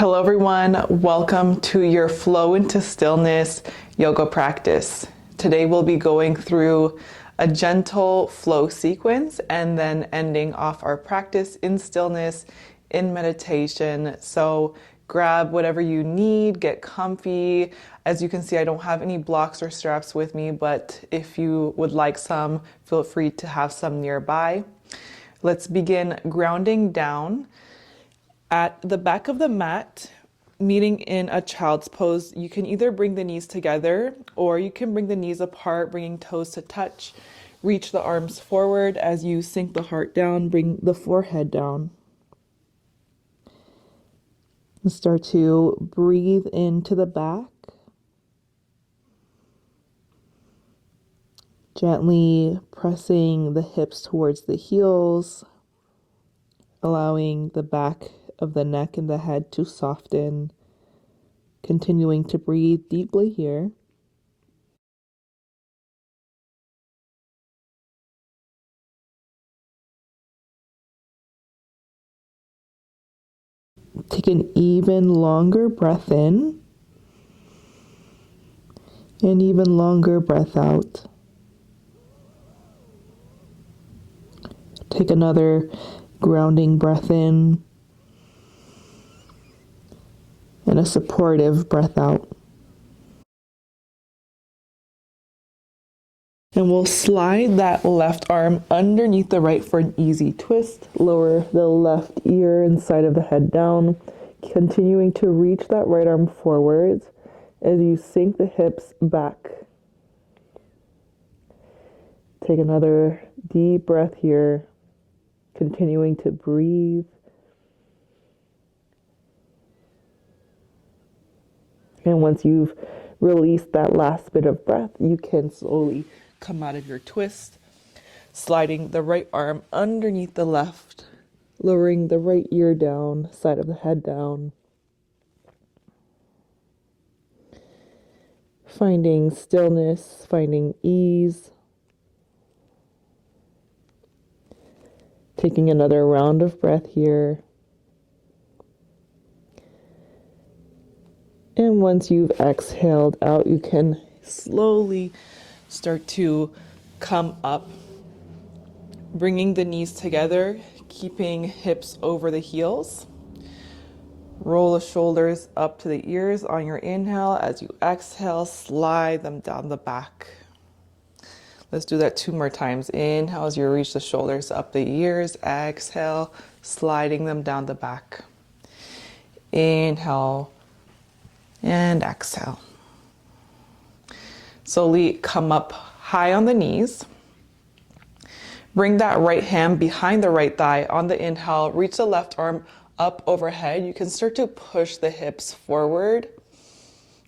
Hello everyone, welcome to your Flow into Stillness yoga practice. Today we'll be going through a gentle flow sequence and then ending off our practice in stillness, in meditation. So grab whatever you need, get comfy. As you can see, I don't have any blocks or straps with me, but if you would like some, feel free to have some nearby. Let's begin grounding down. At the back of the mat, meeting in a child's pose, you can either bring the knees together or you can bring the knees apart, bringing toes to touch. Reach the arms forward as you sink the heart down, bring the forehead down. And start to breathe into the back. Gently pressing the hips towards the heels, allowing the back of the neck and the head to soften, continuing to breathe deeply here. Take an even longer breath in and even longer breath out. Take another grounding breath in and a supportive breath out. And we'll slide that left arm underneath the right for an easy twist. Lower the left ear inside of the head down, continuing to reach that right arm forwards as you sink the hips back. Take another deep breath here, continuing to breathe. And once you've released that last bit of breath, you can slowly come out of your twist, sliding the right arm underneath the left, lowering the right ear down, side of the head down. Finding stillness, finding ease. Taking another round of breath here. And once you've exhaled out, you can slowly start to come up, bringing the knees together, keeping hips over the heels. Roll the shoulders up to the ears on your inhale. As you exhale, slide them down the back. Let's do that 2 more times. Inhale as you reach the shoulders up the ears. Exhale, sliding them down the back. Inhale and exhale. Slowly come up high on the knees. Bring that right hand behind the right thigh on the inhale. Reach the left arm up overhead. You can start to push the hips forward,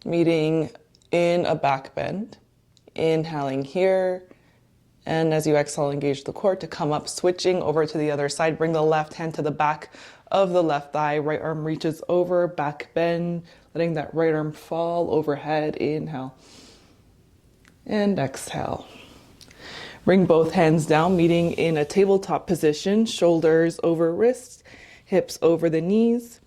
meeting in a back bend. Inhaling here. And as you exhale, engage the core to come up, switching over to the other side. Bring the left hand to the back of the left thigh. Right arm reaches over, back bend, letting that right arm fall overhead. Inhale and exhale. Bring both hands down, meeting in a tabletop position, shoulders over wrists, hips over the knees.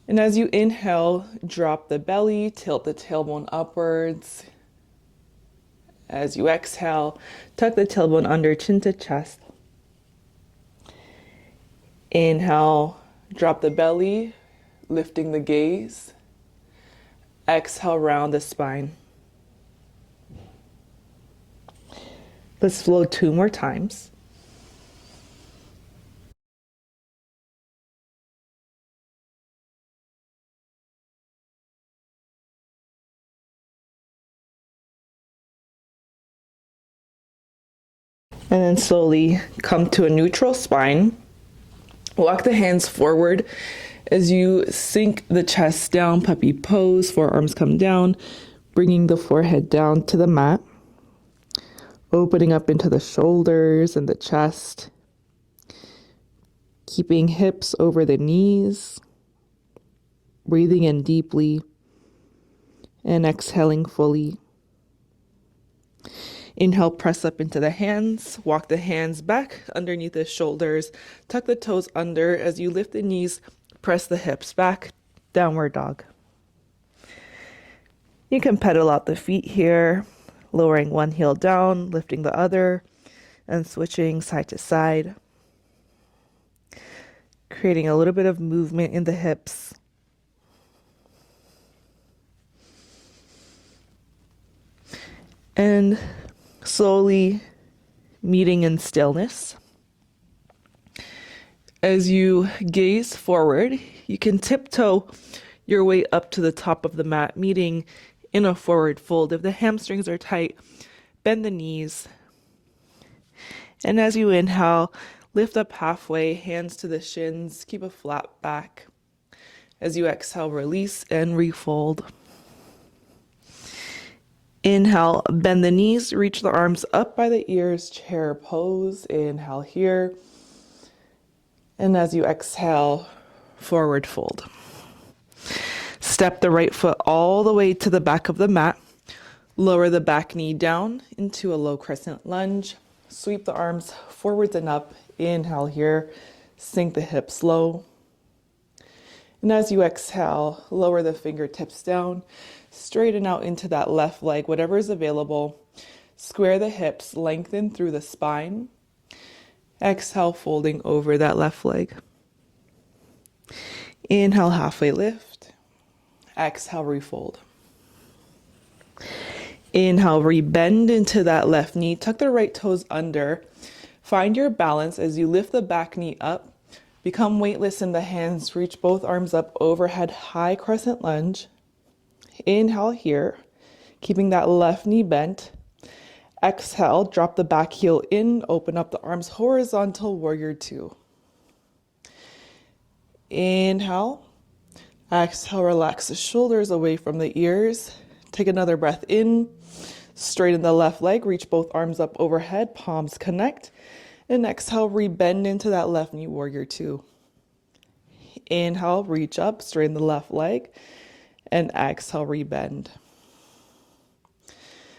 And as you inhale, drop the belly, tilt the tailbone upwards. As you exhale, tuck the tailbone under, chin to chest. Inhale, drop the belly, lifting the gaze. Exhale, round the spine. Let's flow 2 more times. And then slowly come to a neutral spine. Walk the hands forward as you sink the chest down, puppy pose, forearms come down, bringing the forehead down to the mat. Opening up into the shoulders and the chest. Keeping hips over the knees. Breathing in deeply and exhaling fully. Inhale, press up into the hands, walk the hands back underneath the shoulders, tuck the toes under as you lift the knees, press the hips back, downward dog. You can pedal out the feet here, lowering one heel down, lifting the other, and switching side to side, creating a little bit of movement in the hips. And slowly meeting in stillness. As you gaze forward, you can tiptoe your way up to the top of the mat, meeting in a forward fold. If the hamstrings are tight, bend the knees. And as you inhale, lift up halfway, hands to the shins, keep a flat back. As you exhale, release and refold. Inhale, bend the knees, reach the arms up by the ears, chair pose. Inhale here. And as you exhale, forward fold. Step the right foot all the way to the back of the mat. Lower the back knee down into a low crescent lunge. Sweep the arms forwards and up. Inhale here. Sink the hips low. And as you exhale, lower the fingertips down. Straighten out into that left leg, whatever is available. Square the hips, lengthen through the spine. Exhale, folding over that left leg. Inhale, halfway lift. Exhale, refold. Inhale, rebend into that left knee. Tuck the right toes under. Find your balance as you lift the back knee up. Become weightless in the hands. Reach both arms up overhead, high crescent lunge. Inhale here, keeping that left knee bent. Exhale, drop the back heel in, open up the arms, horizontal warrior two. Inhale. Exhale, relax the shoulders away from the ears. Take another breath in. Straighten the left leg, reach both arms up overhead, palms connect. And exhale, rebend into that left knee, warrior two. Inhale, reach up, straighten the left leg. And exhale, rebend.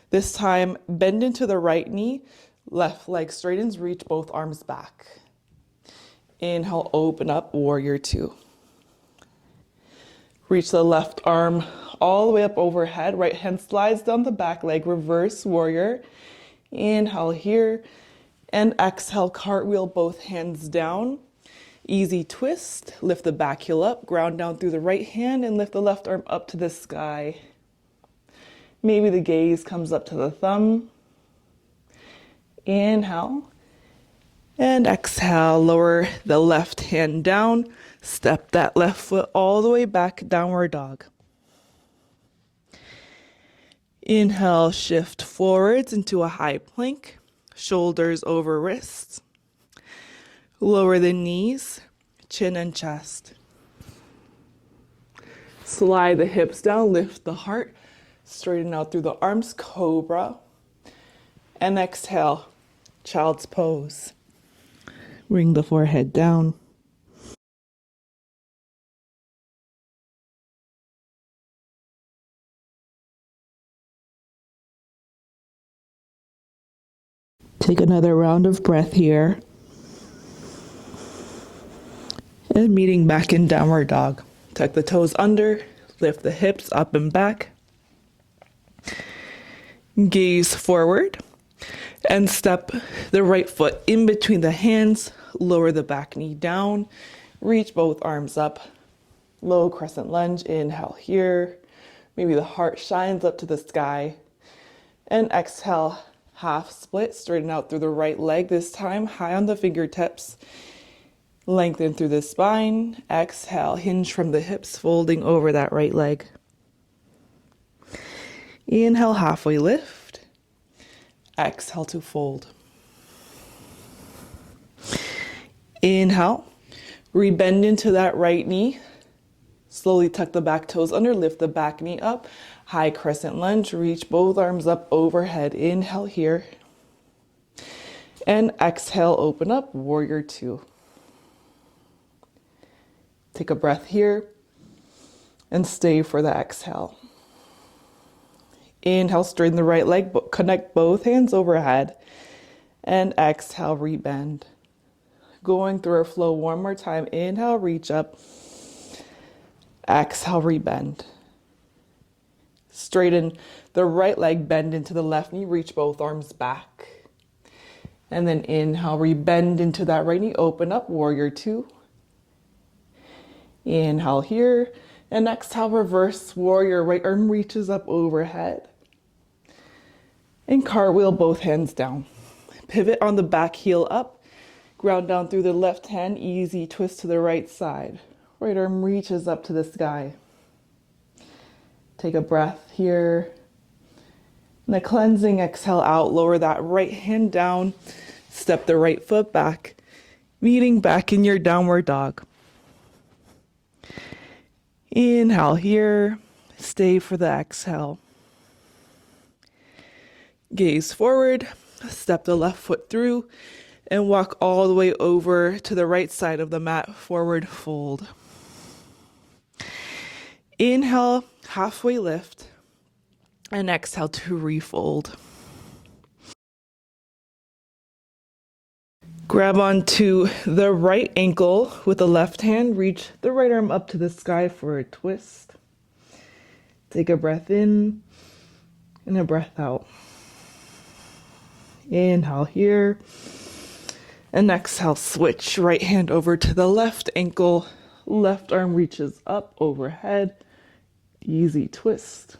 This time, bend into the right knee, left leg straightens, reach both arms back. Inhale, open up, warrior two. Reach the left arm all the way up overhead, right hand slides down the back leg, reverse warrior. Inhale here, and exhale, cartwheel both hands down. Easy twist, lift the back heel up, ground down through the right hand, and lift the left arm up to the sky. Maybe the gaze comes up to the thumb. Inhale. And exhale, lower the left hand down. Step that left foot all the way back, downward dog. Inhale, shift forwards into a high plank. Shoulders over wrists. Lower the knees, chin and chest. Slide the hips down, lift the heart. Straighten out through the arms, cobra. And exhale, child's pose. Bring the forehead down. Take another round of breath here. And meeting back in downward dog. Tuck the toes under, lift the hips up and back. Gaze forward and step the right foot in between the hands. Lower the back knee down. Reach both arms up. Low crescent lunge. Inhale here. Maybe the heart shines up to the sky. And exhale, half split. Straighten out through the right leg this time. High on the fingertips. Lengthen through the spine. Exhale, hinge from the hips, folding over that right leg. Inhale, halfway lift. Exhale to fold. Inhale, rebend into that right knee. Slowly tuck the back toes under, lift the back knee up. High crescent lunge, reach both arms up overhead. Inhale here. And exhale, open up, warrior two. Take a breath here and stay for the exhale. Inhale, straighten the right leg, connect both hands overhead. And exhale, rebend. Going through our flow one more time. Inhale, reach up. Exhale, rebend. Straighten the right leg, bend into the left knee, reach both arms back. And then inhale, rebend into that right knee, open up, warrior two. Inhale here, and exhale, reverse warrior, right arm reaches up overhead. And cartwheel, both hands down. Pivot on the back heel up, ground down through the left hand, easy twist to the right side. Right arm reaches up to the sky. Take a breath here. And a cleansing exhale out, lower that right hand down, step the right foot back, meeting back in your downward dog. Inhale here, stay for the exhale. Gaze forward, step the left foot through, and walk all the way over to the right side of the mat, forward fold. Inhale, halfway lift, and exhale to refold. Grab onto the right ankle with the left hand, reach the right arm up to the sky for a twist. Take a breath in and a breath out. Inhale here, and exhale, switch right hand over to the left ankle, left arm reaches up overhead, easy twist.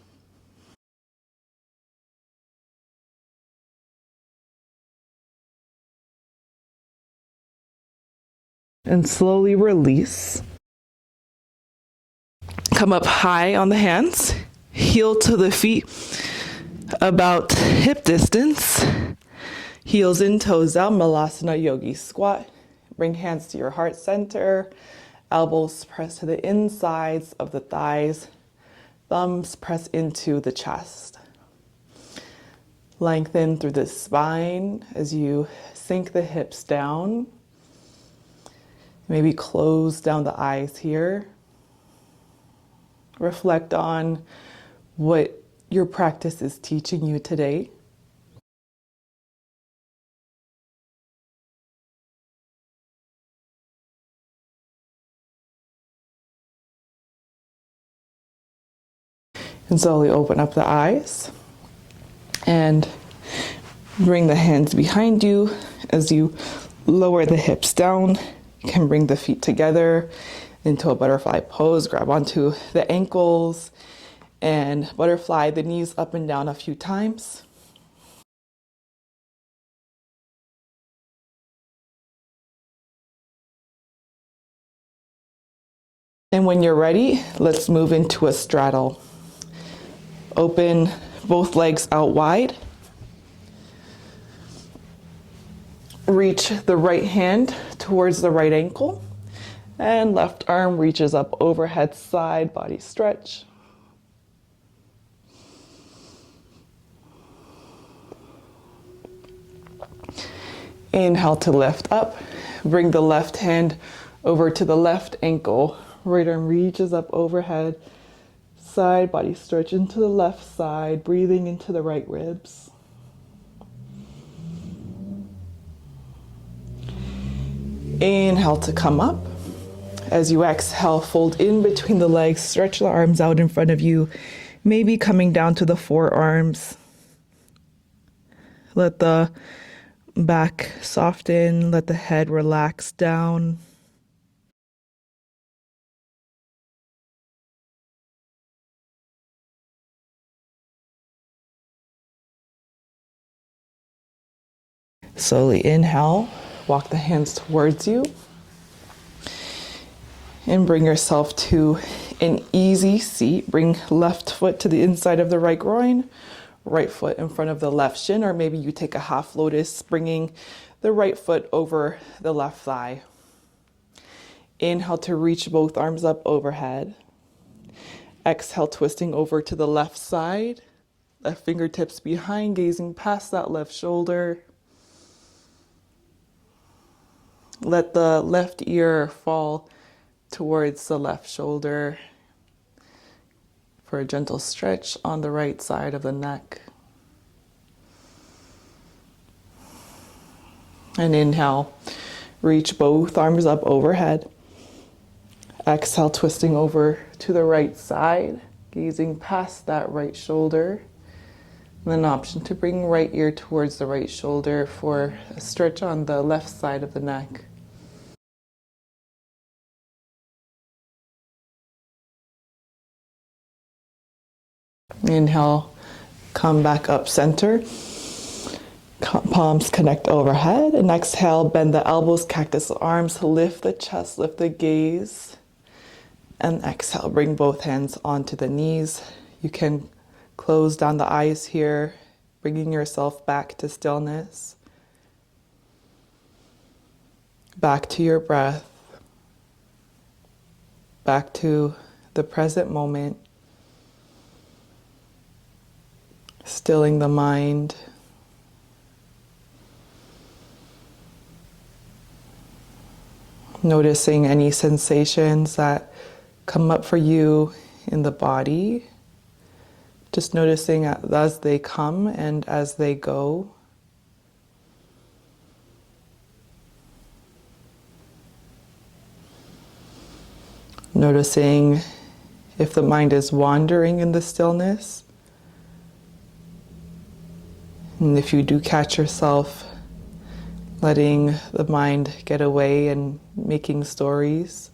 And slowly release. Come up high on the hands, heel to the feet, about hip distance. Heels in, toes out, Malasana Yogi squat. Bring hands to your heart center. Elbows press to the insides of the thighs. Thumbs press into the chest. Lengthen through the spine as you sink the hips down. Maybe close down the eyes here. Reflect on what your practice is teaching you today. And slowly open up the eyes and bring the hands behind you as you lower the hips down. You can bring the feet together into a butterfly pose. Grab onto the ankles and butterfly the knees up and down a few times. And when you're ready, let's move into a straddle. Open both legs out wide. Reach the right hand towards the right ankle. And left arm reaches up overhead, side body stretch. Inhale to lift up. Bring the left hand over to the left ankle. Right arm reaches up overhead. Side body stretch into the left side, breathing into the right ribs. Inhale to come up. As you exhale, fold in between the legs, stretch the arms out in front of you, maybe coming down to the forearms. Let the back soften, let the head relax down. Slowly inhale, walk the hands towards you. And bring yourself to an easy seat. Bring left foot to the inside of the right groin, right foot in front of the left shin, or maybe you take a half lotus, bringing the right foot over the left thigh. Inhale to reach both arms up overhead. Exhale, twisting over to the left side. Left fingertips behind, gazing past that left shoulder. Let the left ear fall towards the left shoulder for a gentle stretch on the right side of the neck. And inhale, reach both arms up overhead. Exhale, twisting over to the right side, gazing past that right shoulder. And then an option to bring right ear towards the right shoulder for a stretch on the left side of the neck. Inhale, come back up center. Palms connect overhead. And exhale, bend the elbows, cactus arms, lift the chest, lift the gaze. And exhale, bring both hands onto the knees. You can close down the eyes here, bringing yourself back to stillness. Back to your breath. Back to the present moment. Stilling the mind. Noticing any sensations that come up for you in the body. Just noticing as they come and as they go. Noticing if the mind is wandering in the stillness. And if you do catch yourself letting the mind get away and making stories,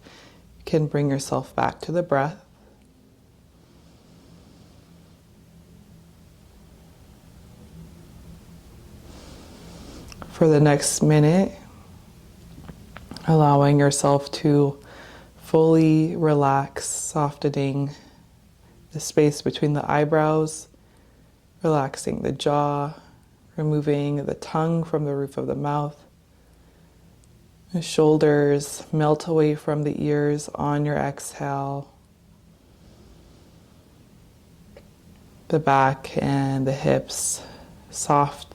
you can bring yourself back to the breath. For the next minute, allowing yourself to fully relax, softening the space between the eyebrows, relaxing the jaw, removing the tongue from the roof of the mouth. The shoulders melt away from the ears on your exhale. The back and the hips soft.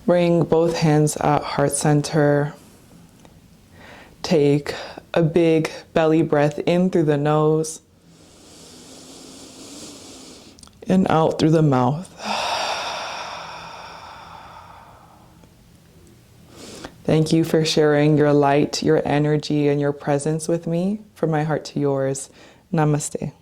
Bring both hands at heart center. Take a big belly breath in through the nose and out through the mouth. Thank you for sharing your light, your energy, and your presence with me. From my heart to yours. Namaste.